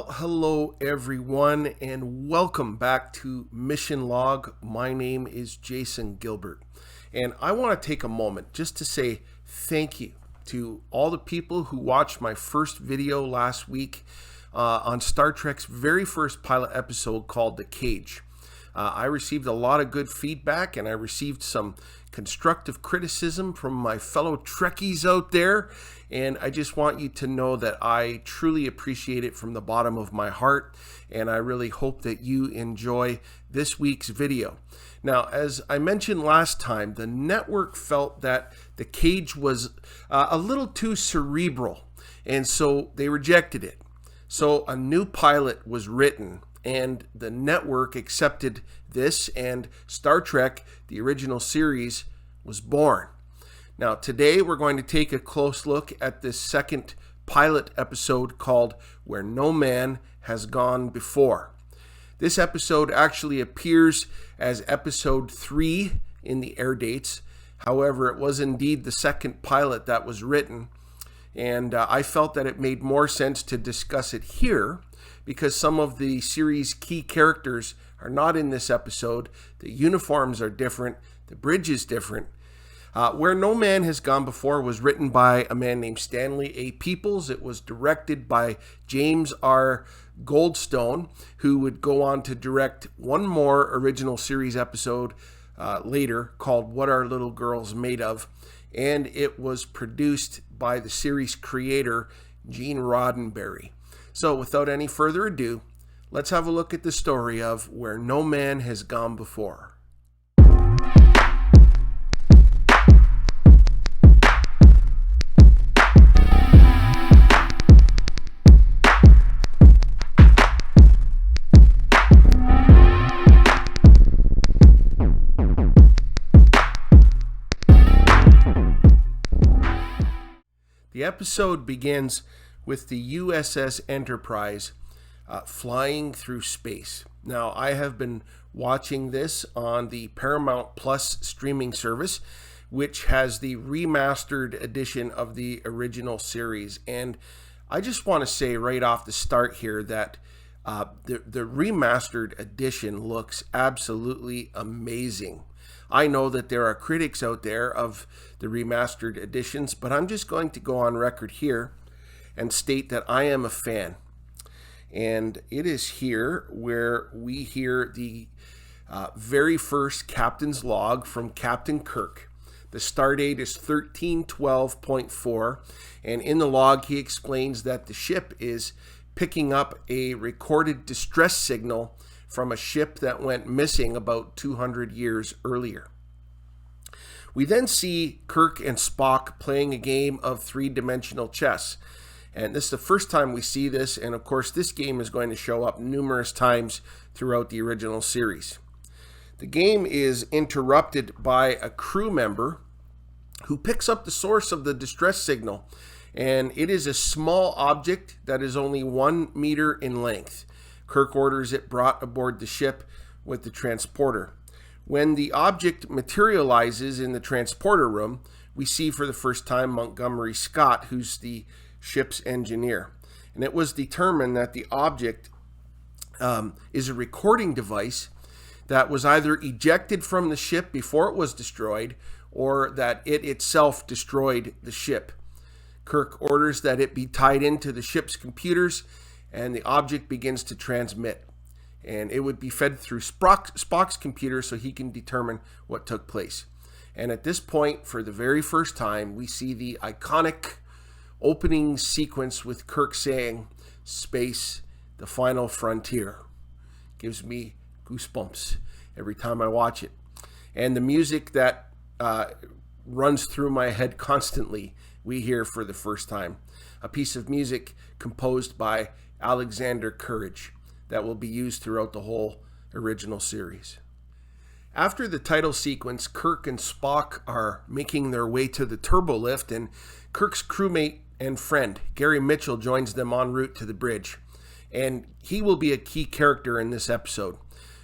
Well, hello everyone, and welcome back to Mission Log. My name is Jason Gilbert, and I want to take a moment just to say thank you to all the people who watched my first video last week on Star Trek's very first pilot episode called The Cage. I received a lot of good feedback, and I received some constructive criticism from my fellow Trekkies out there, and I just want you to know that I truly appreciate it from the bottom of my heart, and I really hope that you enjoy this week's video. Now, as I mentioned last time, the network felt that The Cage was a little too cerebral, and so they rejected it. So a new pilot was written, and the network accepted this, and Star Trek, the original series, was born. Now, today we're going to take a close look at this second pilot episode called Where No Man Has Gone Before. This episode actually appears as episode 3 in the air dates. However, it was indeed the second pilot that was written, and I felt that it made more sense to discuss it here because some of the series' key characters are not in this episode. The uniforms are different. The bridge is different. Where No Man Has Gone Before was written by a man named Stanley A. Peoples. It was directed by James R. Goldstone, who would go on to direct one more original series episode later called What Are Little Girls Made Of? And it was produced by the series creator, Gene Roddenberry. So without any further ado, let's have a look at the story of Where No Man Has Gone Before. The episode begins with the USS Enterprise flying through space. Now, I have been watching this on the Paramount Plus streaming service, which has the remastered edition of the original series. And I just want to say right off the start here that the remastered edition looks absolutely amazing. I know that there are critics out there of the remastered editions, but I'm just going to go on record here and state that I am a fan. And it is here where we hear the very first captain's log from Captain Kirk. The stardate is 1312.4, and in the log he explains that the ship is picking up a recorded distress signal from a ship that went missing about 200 years earlier. We then see Kirk and Spock playing a game of three-dimensional chess. And this is the first time we see this, and of course this game is going to show up numerous times throughout the original series. The game is interrupted by a crew member who picks up the source of the distress signal, and it is a small object that is only 1 meter in length. Kirk orders it brought aboard the ship with the transporter. When the object materializes in the transporter room, we see for the first time Montgomery Scott, who's the ship's engineer. And it was determined that the object is a recording device that was either ejected from the ship before it was destroyed or that it itself destroyed the ship. Kirk orders that it be tied into the ship's computers, and the object begins to transmit. And it would be fed through Spock's computer so he can determine what took place. And at this point, for the very first time, we see the iconic opening sequence with Kirk saying, "Space, the final frontier." Gives me goosebumps every time I watch it. And the music that runs through my head constantly, we hear for the first time. A piece of music composed by Alexander Courage that will be used throughout the whole original series. After the title sequence, Kirk and Spock are making their way to the turbolift, and Kirk's crewmate and friend, Gary Mitchell, joins them en route to the bridge. And he will be a key character in this episode.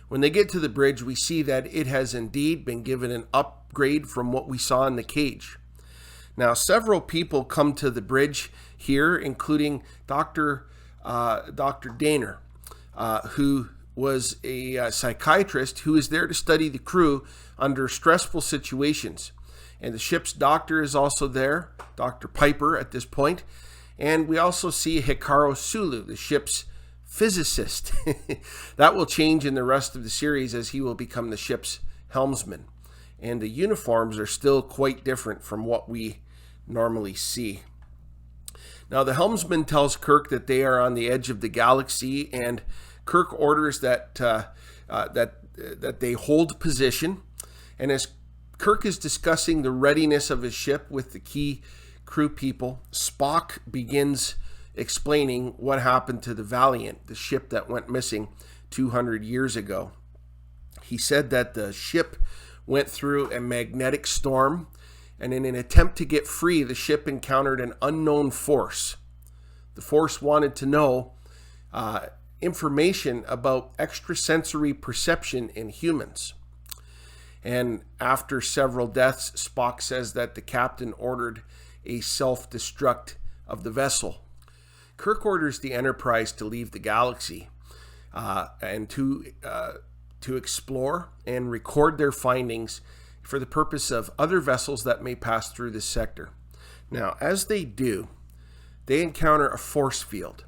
When they get to the bridge, we see that it has indeed been given an upgrade from what we saw in The Cage. Now, several people come to the bridge here, including Dr. Dr. Daner, who was a psychiatrist who is there to study the crew under stressful situations. And the ship's doctor is also there, Dr. Piper at this point. And we also see Hikaru Sulu, the ship's physicist. That will change in the rest of the series as he will become the ship's helmsman. And the uniforms are still quite different from what we normally see. Now, the helmsman tells Kirk that they are on the edge of the galaxy, and Kirk orders that they hold position. And as Kirk is discussing the readiness of his ship with the key crew people, Spock begins explaining what happened to the Valiant, the ship that went missing 200 years ago. He said that the ship went through a magnetic storm, and in an attempt to get free, the ship encountered an unknown force. The force wanted to know information about extrasensory perception in humans. And after several deaths, Spock says that the captain ordered a self-destruct of the vessel. Kirk orders the Enterprise to leave the galaxy and to explore and record their findings for the purpose of other vessels that may pass through this sector. Now, as they do, they encounter a force field.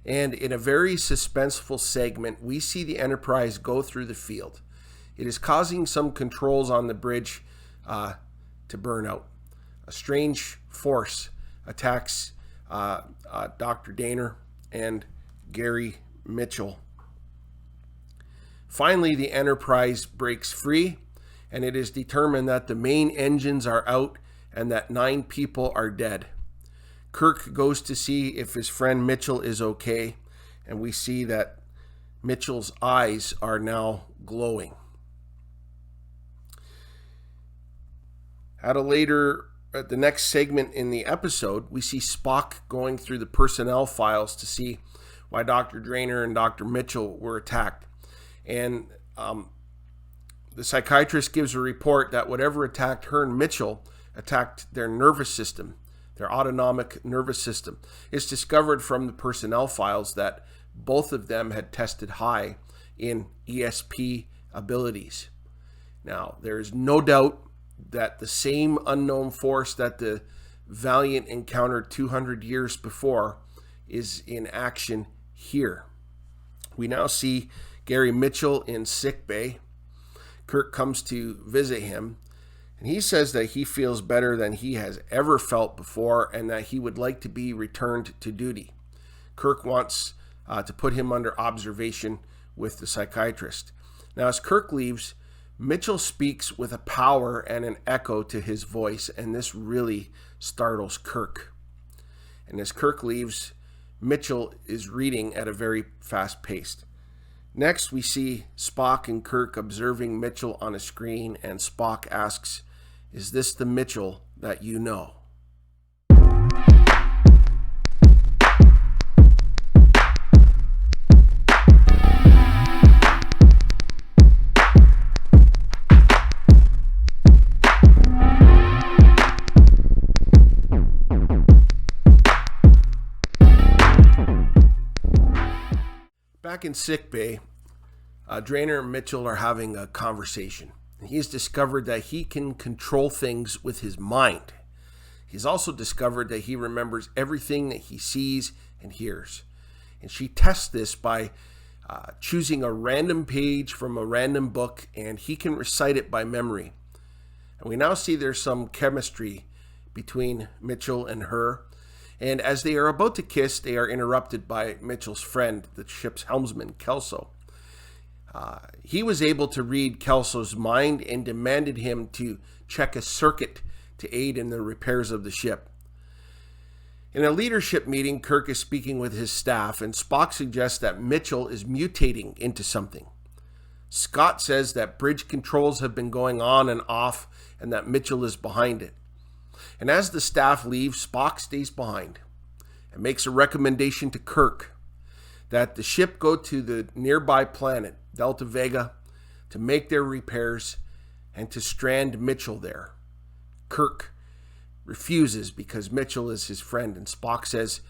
And in a very suspenseful segment, we see the Enterprise go through the field. It is causing some controls on the bridge to burn out. A strange force attacks Dr. Daner and Gary Mitchell. Finally, the Enterprise breaks free, and it is determined that the main engines are out and that 9 people are dead. Kirk goes to see if his friend Mitchell is okay, and we see that Mitchell's eyes are now glowing. At the next segment in the episode, we see Spock going through the personnel files to see why Dr. Drainer and Dr. Mitchell were attacked. And the psychiatrist gives a report that whatever attacked her and Mitchell attacked their nervous system, their autonomic nervous system. It's discovered from the personnel files that both of them had tested high in ESP abilities. Now, there is no doubt that the same unknown force that the Valiant encountered 200 years before is in action here. We now see Gary Mitchell in sickbay. Kirk comes to visit him, and he says that he feels better than he has ever felt before and that he would like to be returned to duty. Kirk wants to put him under observation with the psychiatrist. Now, as Kirk leaves, Mitchell speaks with a power and an echo to his voice, and this really startles Kirk. And as Kirk leaves, Mitchell is reading at a very fast pace. Next, we see Spock and Kirk observing Mitchell on a screen, and Spock asks, "Is this the Mitchell that you know?" Back in sickbay, Drainer and Mitchell are having a conversation. He's discovered that he can control things with his mind. He's also discovered that he remembers everything that he sees and hears. And she tests this by choosing a random page from a random book, and he can recite it by memory. And we now see there's some chemistry between Mitchell and her. And as they are about to kiss, they are interrupted by Mitchell's friend, the ship's helmsman, Kelso. He was able to read Kelso's mind and demanded him to check a circuit to aid in the repairs of the ship. In a leadership meeting, Kirk is speaking with his staff, and Spock suggests that Mitchell is mutating into something. Scott says that bridge controls have been going on and off, and that Mitchell is behind it. And as the staff leaves, Spock stays behind and makes a recommendation to Kirk that the ship go to the nearby planet, Delta Vega, to make their repairs and to strand Mitchell there. Kirk refuses because Mitchell is his friend, and Spock says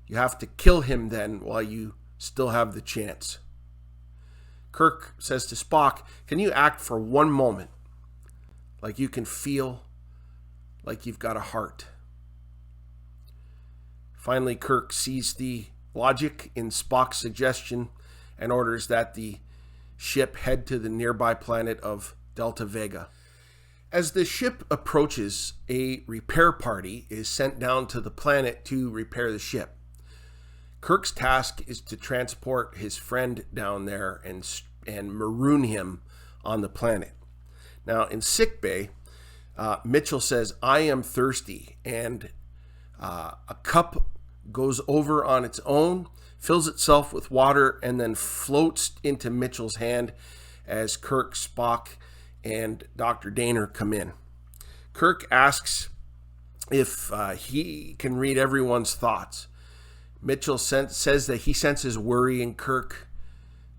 You have to kill him then while you still have the chance. Kirk says to Spock, can you act for one moment like you can feel like you've got a heart? Finally, Kirk sees the logic in Spock's suggestion and orders that the ship head to the nearby planet of Delta Vega. As the ship approaches, a repair party is sent down to the planet to repair the ship. Kirk's task is to transport his friend down there and maroon him on the planet. Now, in sickbay, Mitchell says, I am thirsty, and a cup goes over on its own, fills itself with water, and then floats into Mitchell's hand as Kirk, Spock, and Dr. Daner come in. Kirk asks if he can read everyone's thoughts. Mitchell says that he senses worry in Kirk.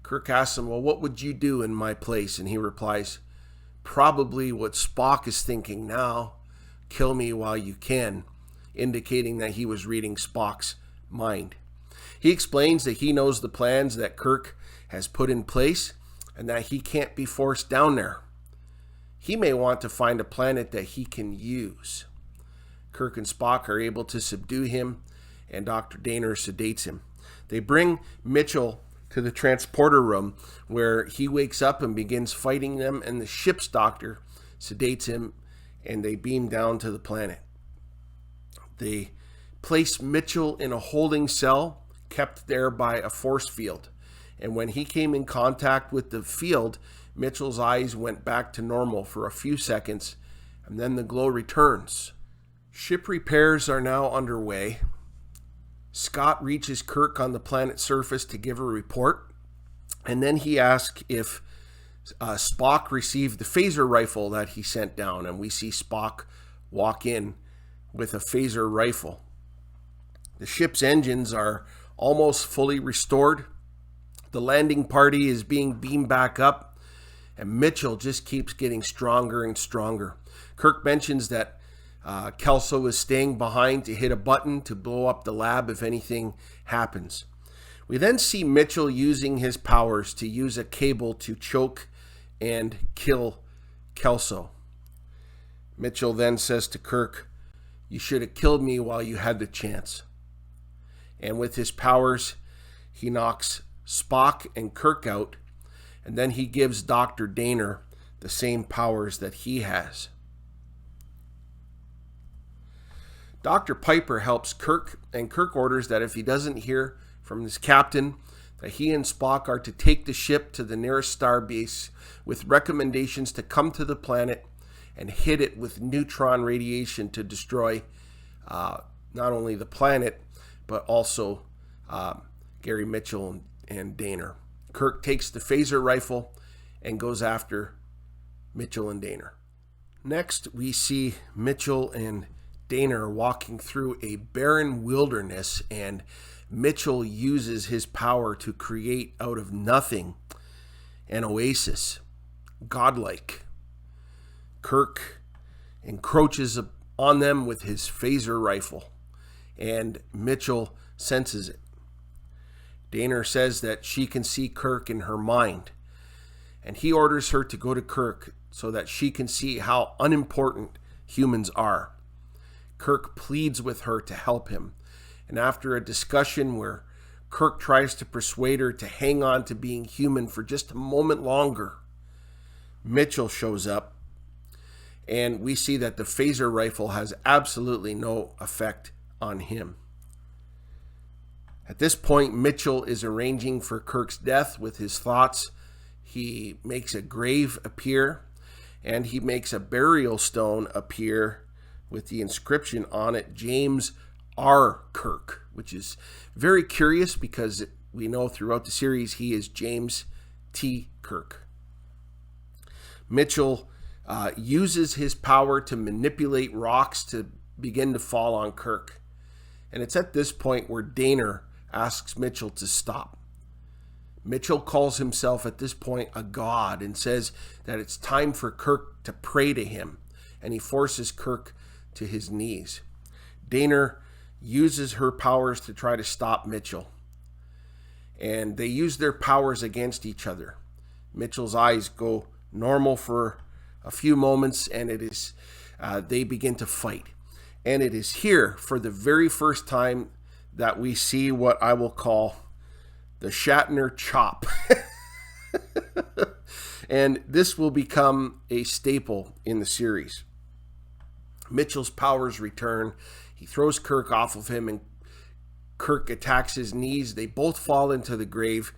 Kirk asks him, well, what would you do in my place? And he replies, probably what Spock is thinking now, kill me while you can, indicating that he was reading Spock's mind. He explains that he knows the plans that Kirk has put in place and that he can't be forced down there. He may want to find a planet that he can use. Kirk and Spock are able to subdue him, and Dr. Daner sedates him. They bring Mitchell to the transporter room, where he wakes up and begins fighting them, and the ship's doctor sedates him, and they beam down to the planet. They place Mitchell in a holding cell, kept there by a force field. And when he came in contact with the field, Mitchell's eyes went back to normal for a few seconds, and then the glow returns. Ship repairs are now underway. Scott reaches Kirk on the planet's surface to give a report, and then he asks if Spock received the phaser rifle that he sent down, and we see Spock walk in with a phaser rifle. The ship's engines are almost fully restored. The landing party is being beamed back up, and Mitchell just keeps getting stronger and stronger. Kirk mentions that Kelso is staying behind to hit a button to blow up the lab if anything happens. We then see Mitchell using his powers to use a cable to choke and kill Kelso. Mitchell then says to Kirk, you should have killed me while you had the chance. And with his powers, he knocks Spock and Kirk out, and then he gives Dr. Daner the same powers that he has. Dr. Piper helps Kirk, and Kirk orders that if he doesn't hear from his captain, that he and Spock are to take the ship to the nearest star base with recommendations to come to the planet and hit it with neutron radiation to destroy not only the planet, but also Gary Mitchell and Daner. Kirk takes the phaser rifle and goes after Mitchell and Daner. Next, we see Mitchell and Daner walking through a barren wilderness, and Mitchell uses his power to create out of nothing an oasis, godlike. Kirk encroaches on them with his phaser rifle, and Mitchell senses it. Daner says that she can see Kirk in her mind, and he orders her to go to Kirk so that she can see how unimportant humans are. Kirk pleads with her to help him, and after a discussion where Kirk tries to persuade her to hang on to being human for just a moment longer, Mitchell shows up, and we see that the phaser rifle has absolutely no effect on him. At this point, Mitchell is arranging for Kirk's death with his thoughts. He makes a grave appear, and he makes a burial stone appear with the inscription on it, James R. Kirk, which is very curious because we know throughout the series he is James T. Kirk. Mitchell uses his power to manipulate rocks to begin to fall on Kirk. And it's at this point where Daner asks Mitchell to stop. Mitchell calls himself at this point a god and says that it's time for Kirk to pray to him, and he forces Kirk to his knees. Daner uses her powers to try to stop Mitchell. And they use their powers against each other. Mitchell's eyes go normal for a few moments, and they begin to fight. And it is here, for the very first time, that we see what I will call the Shatner chop. And this will become a staple in the series. Mitchell's powers return. He throws Kirk off of him, and Kirk attacks his knees. They both fall into the grave.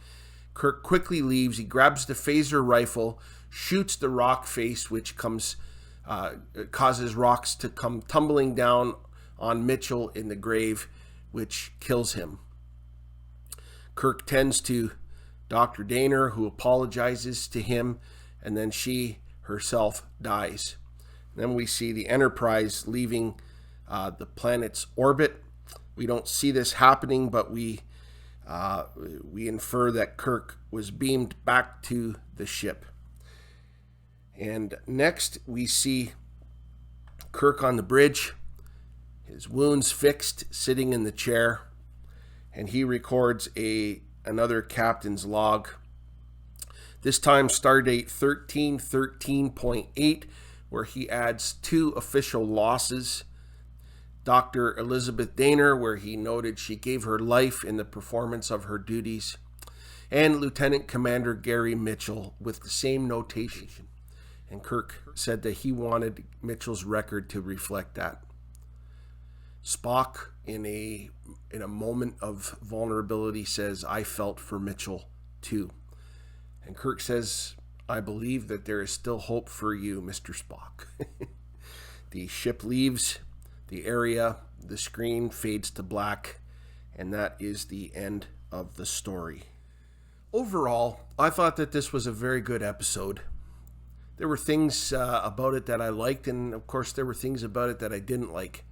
Kirk quickly leaves. He grabs the phaser rifle, shoots the rock face, which causes rocks to come tumbling down on Mitchell in the grave, which kills him. Kirk tends to Dr. Daner, who apologizes to him, and then she herself dies. Then we see the Enterprise leaving the planet's orbit. We don't see this happening, but we infer that Kirk was beamed back to the ship. And next we see Kirk on the bridge, his wounds fixed, sitting in the chair, and he records another captain's log. This time stardate 1313.8, where he adds 2 official losses. Dr. Elizabeth Daner, where he noted she gave her life in the performance of her duties, and Lieutenant Commander Gary Mitchell with the same notation. And Kirk said that he wanted Mitchell's record to reflect that. Spock, in a moment of vulnerability, says, "I felt for Mitchell too." And Kirk says, "I believe that there is still hope for you, Mr. Spock." The ship leaves the area, the screen fades to black, and that is the end of the story. Overall, I thought that this was a very good episode. There were things about it that I liked, and of course there were things about it that I didn't like.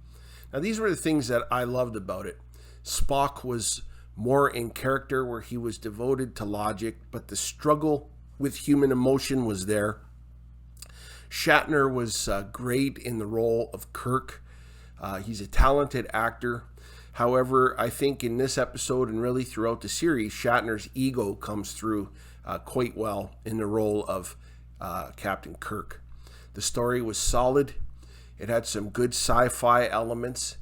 Now, these were the things that I loved about it. Spock was more in character, where he was devoted to logic, but the struggle with human emotion was there. Shatner was great in the role of Kirk. He's a talented actor. However, I think in this episode and really throughout the series, Shatner's ego comes through quite well in the role of Captain Kirk. The story was solid. It had some good sci-fi elements.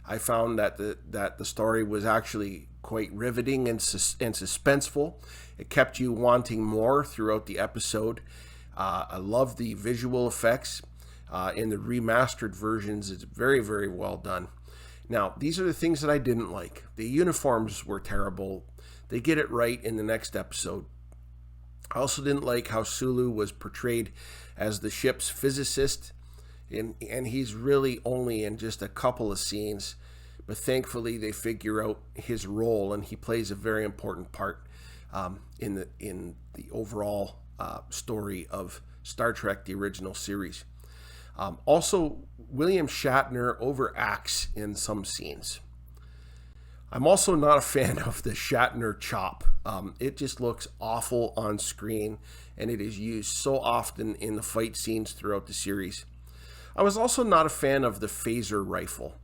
I found that the story was actually quite riveting and suspenseful. It kept you wanting more throughout the episode. I love the visual effects. In the remastered versions, it's very, very well done. Now, these are the things that I didn't like. The uniforms were terrible. They get it right in the next episode. I also didn't like how Sulu was portrayed as the ship's physicist, and he's really only in just a couple of scenes, but thankfully they figure out his role, and he plays a very important part in the overall story of Star Trek, the original series. Also, William Shatner overacts in some scenes. I'm also not a fan of the Shatner chop. It just looks awful on screen, and it is used so often in the fight scenes throughout the series. I was also not a fan of the phaser rifle,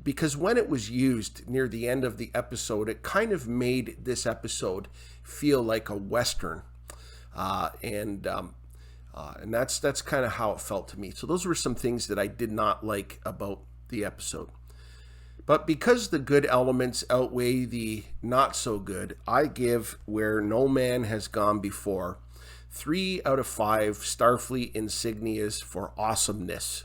because when it was used near the end of the episode, it kind of made this episode feel like a Western, and that's kind of how it felt to me. So those were some things that I did not like about the episode. But because the good elements outweigh the not so good, I give Where No Man Has Gone Before 3 out of 5 Starfleet insignias for awesomeness.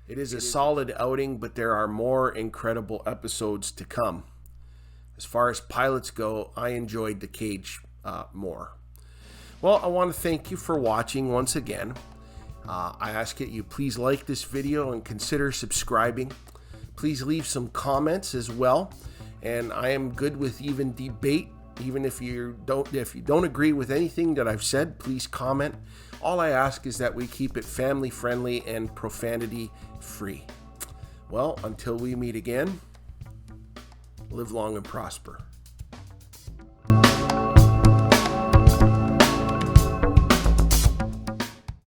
It is a solid outing, but there are more incredible episodes to come. As far as pilots go, I enjoyed the Cage more. Well, I want to thank you for watching once again. I ask that you please like this video and consider subscribing. Please leave some comments as well, and I am good with even debate. Even if you don't agree with anything that I've said, please comment. All I ask is that we keep it family friendly and profanity free. Well, until we meet again, live long and prosper.